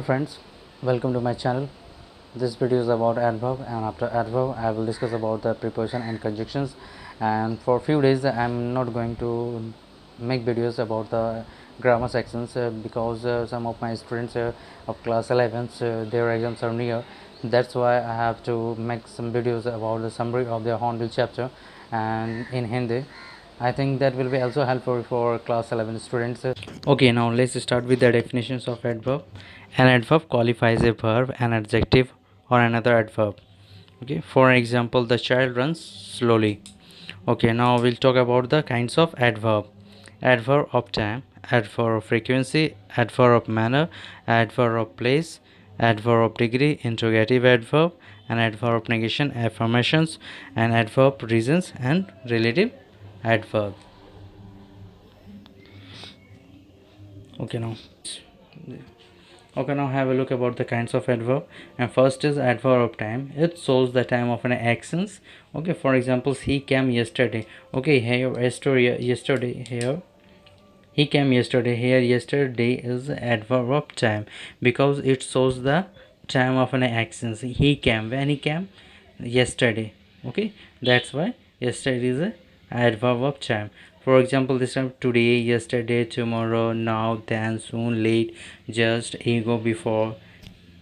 friends, welcome to my channel. This video is about adverb, and after adverb I will discuss about the preposition and conjunctions. And for few days I am not going to make videos about the grammar sections because some of my students of class 11s their exams are near. That's why I have to make some videos about the summary of the Hornbill chapter and in Hindi. I think that will be also helpful for class 11 students. Okay, now let's start with the definitions of adverb. An adverb qualifies a verb, an adjective, or another adverb. Okay, for example, the child runs slowly. Okay, now we'll talk about the kinds of adverb. Adverb of time, adverb of frequency, adverb of manner, adverb of place, adverb of degree, interrogative adverb, and adverb of negation, affirmations, and adverb reasons and relative adverb. Okay, now have a look about the kinds of adverb. And first is adverb of time. It shows the time of an actions. Okay, for example, he came yesterday. Okay, here yesterday here he came yesterday. Here yesterday is adverb of time because it shows the time of an actions. He came when he came yesterday. Okay, that's why yesterday is a adverb of time. For example, this time today, yesterday, tomorrow, now, then, soon, late, just, ago, before,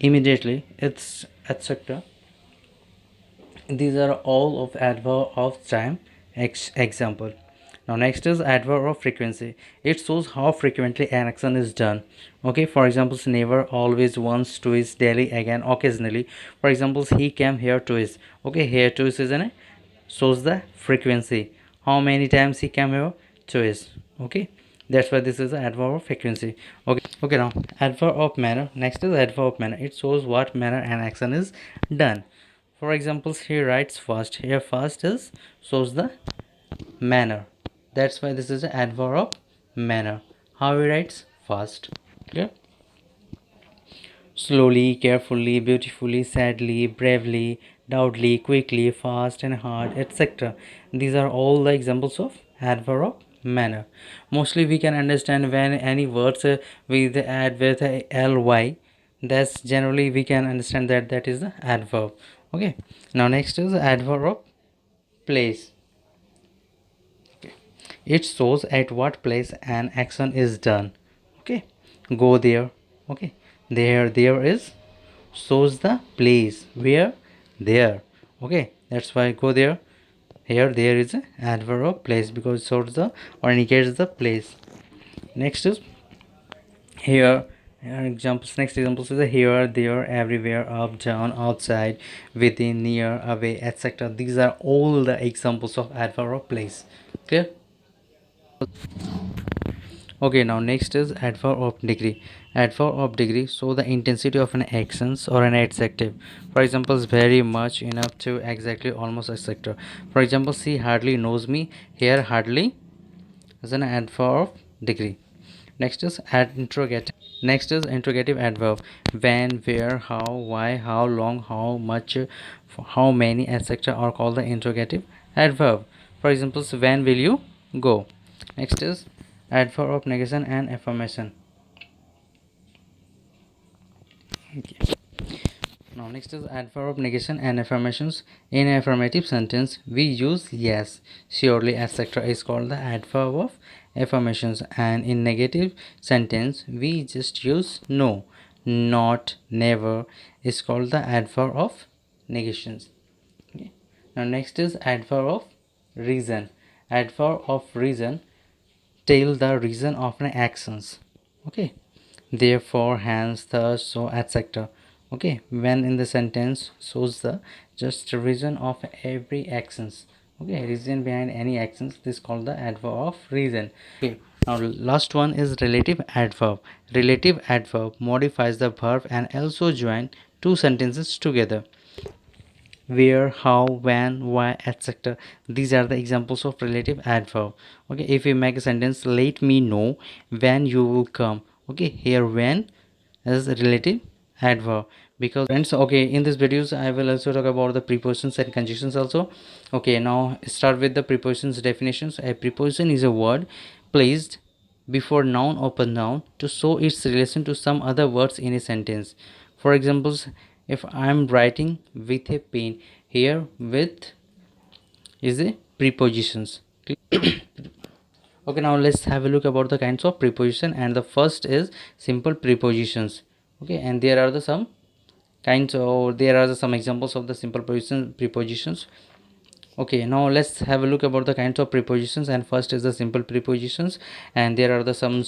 immediately, it's etc. These are all of adverb of time example. Now next is adverb of frequency. It shows how frequently an action is done. Okay, for example, never, always, once, twice, daily, again, occasionally. For example, he came here twice. Okay, here twice is an shows the frequency. How many times he came here? Twice. Okay, that's why this is the adverb of frequency. Okay, now adverb of manner. Next is adverb of manner. It shows what manner an action is done. For example, he writes fast. Here fast is shows the manner. That's why this is an adverb of manner. How he writes fast. Clear? Slowly, carefully, beautifully, sadly, bravely, loudly, quickly, fast and hard, etc. These are all the examples of adverb of manner. Mostly we can understand when any words with add with ly, that's generally we can understand that that is the adverb. Okay, now next is adverb of place. It shows at what place an action is done. Okay, go there. Okay, there is shows the place where there. Okay, that's why go there. Here there is a adverb of place because it shows the or indicates the place. Next is here. Examples. Next examples is here, there, everywhere, up, down, outside, within, near, away, etc. These are all the examples of adverb of place. Clear? Okay, now next is adverb of degree. Adverb of degree show the intensity of an actions or an adjective. For example, very much, enough to, exactly, almost, etc. For example, she hardly knows me. Here hardly is an adverb of degree. Next is interrogative. Next is interrogative adverb. When, where, how, why, how long, how much, how many, etc. are called the interrogative adverb. For example, when will you go? Next is adverb of negation and affirmation. Okay. Now next is adverb of negation and affirmations. In affirmative sentence we use yes, surely, etc. is called the adverb of affirmations, and in negative sentence we just use no, not, never is called the adverb of negations. Okay. Now next is adverb of reason. Adverb of reason tell the reason of an actions. Okay, therefore, hence, thus, so, etc. Okay, when in the sentence shows the just reason of every actions. Okay, reason behind any actions, this is called the adverb of reason. Okay, now last one is relative adverb. Relative adverb modifies the verb and also join two sentences together. Where, how, when, why, etc. These are the examples of relative adverb. Okay, if we make a sentence, let me know when you will come. Okay, here when is relative adverb. Because friends, okay, in this videos I will also talk about the prepositions and conjunctions also. Okay, now start with the prepositions definitions. A preposition is a word placed before noun or pronoun to show its relation to some other words in a sentence. For examples, if I am writing with a pen, here with is a prepositions. Okay, now let's have a look about the kinds of preposition, and the first is simple prepositions. Okay, and there are the some kinds, or there are the some examples of the simple prepositions. Okay, now let's have a look about the kinds of prepositions, and first is the simple prepositions, and there are the some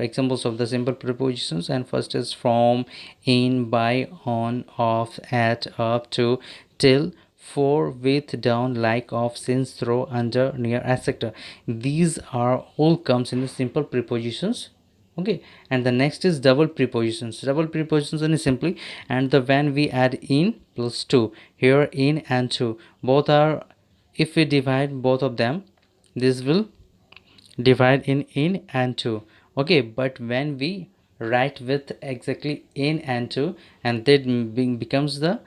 examples of the simple prepositions, and first is from, in, by, on, off, at, up, to, till, for, with, down, like, of, since, through, under, near, etc. These are all comes in the simple prepositions. Okay, and the next is double prepositions. Double prepositions is simply and the when we add in plus to, here in and to both are, if we divide both of them, this will divide in and to. Okay, but when we write with exactly in and to, and that becomes the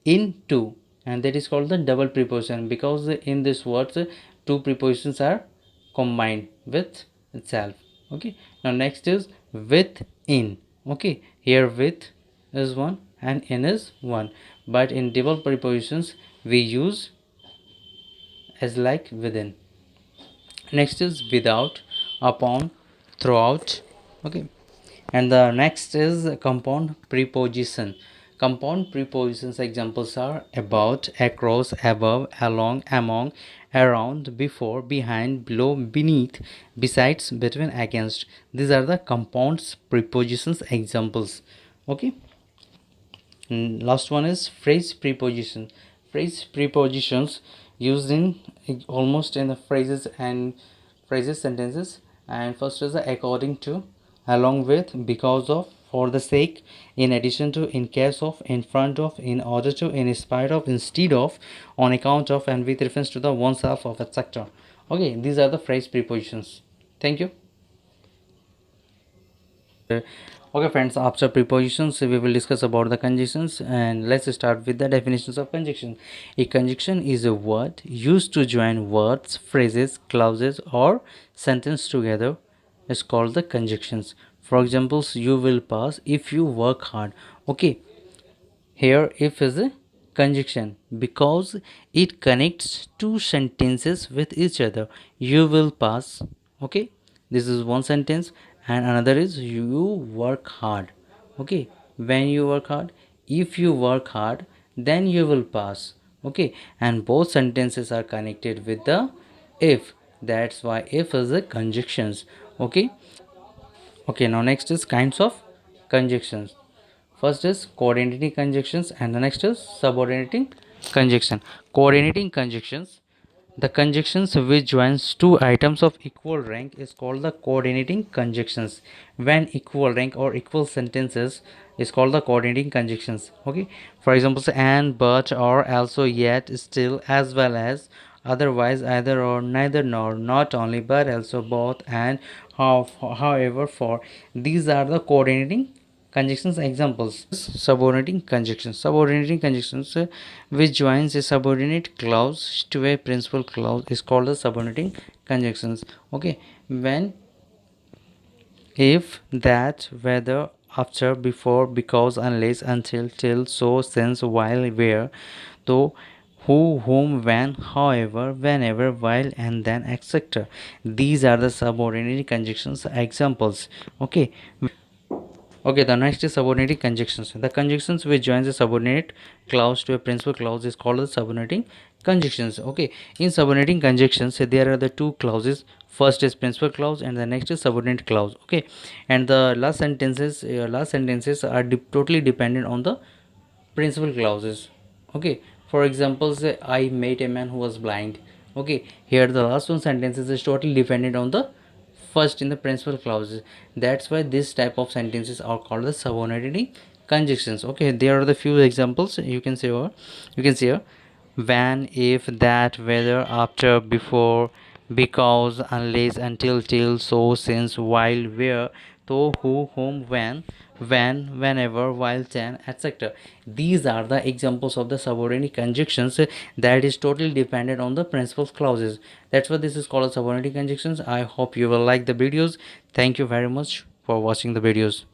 into, and that is called the double preposition, because in this words two prepositions are combined with itself. Okay, now next is with in. Okay, here with is one and in is one, but in double prepositions we use as like within. Next is without, upon, throughout. Okay, and the next is compound preposition. Compound prepositions examples are about, across, above, along, among, around, before, behind, below, beneath, besides, between, against. These are the compound prepositions examples. Okay, last one is phrase preposition. Phrase prepositions used in almost in the phrases and phrases sentences. And first is the according to, along with, because of, for the sake, in addition to, in case of, in front of, in order to, in spite of, instead of, on account of, and with reference to the oneself of, etc. Okay, these are the phrase prepositions. Thank you. Okay friends, after prepositions we will discuss about the conjunctions, and let's start with the definitions of conjunction. A conjunction is a word used to join words, phrases, clauses or sentence together. It's called the conjunctions. For examples, you will pass if you work hard. Okay, here if is a conjunction because it connects two sentences with each other. You will pass. Okay, this is one sentence, and another is you work hard. Okay, when you work hard, if you work hard, then you will pass. Okay, and both sentences are connected with the if. That's why if is a conjunctions. Okay. Okay, now next is kinds of conjunctions. First is coordinating conjunctions, and the next is subordinating conjunction. Coordinating conjunctions. The conjunctions which joins two items of equal rank is called the coordinating conjunctions. When equal rank or equal sentences is called the coordinating conjunctions. Okay. For example, and, but, or, also, yet, still, as well as, otherwise, either or, neither nor, not only, but also, both, and, how, however, for. These are the coordinating conjunctions examples. Subordinating conjunctions. Subordinating conjunctions which joins a subordinate clause to a principal clause is called the subordinating conjunctions. Okay, when, if, that, whether, after, before, because, unless, until, till, so, since, while, where, though, who, whom, when, however, whenever, while, and then, etc. These are the subordinate conjunctions examples. Okay. Okay, the next is subordinating conjunctions. The conjunctions which joins a subordinate clause to a principal clause is called the subordinating conjunctions. Okay, in subordinating conjunctions, there are the two clauses. First is principal clause, and the next is subordinate clause. Okay, and the last sentences are totally dependent on the principal clauses. Okay, for example, say I met a man who was blind. Okay, here the last one sentences is totally dependent on the first in the principal clauses. That's why this type of sentences are called the subordinating conjunctions. Okay, there are the few examples you can see here. You can see here: when, if, that, whether, after, before, because, unless, until, till, so, since, while, where, though, who, whom, when, when, whenever, while, then, etc. These are the examples of the subordinate conjunctions that is totally dependent on the principal clauses. That's what this is called subordinate conjunctions. I hope you will like the videos. Thank you very much for watching the videos.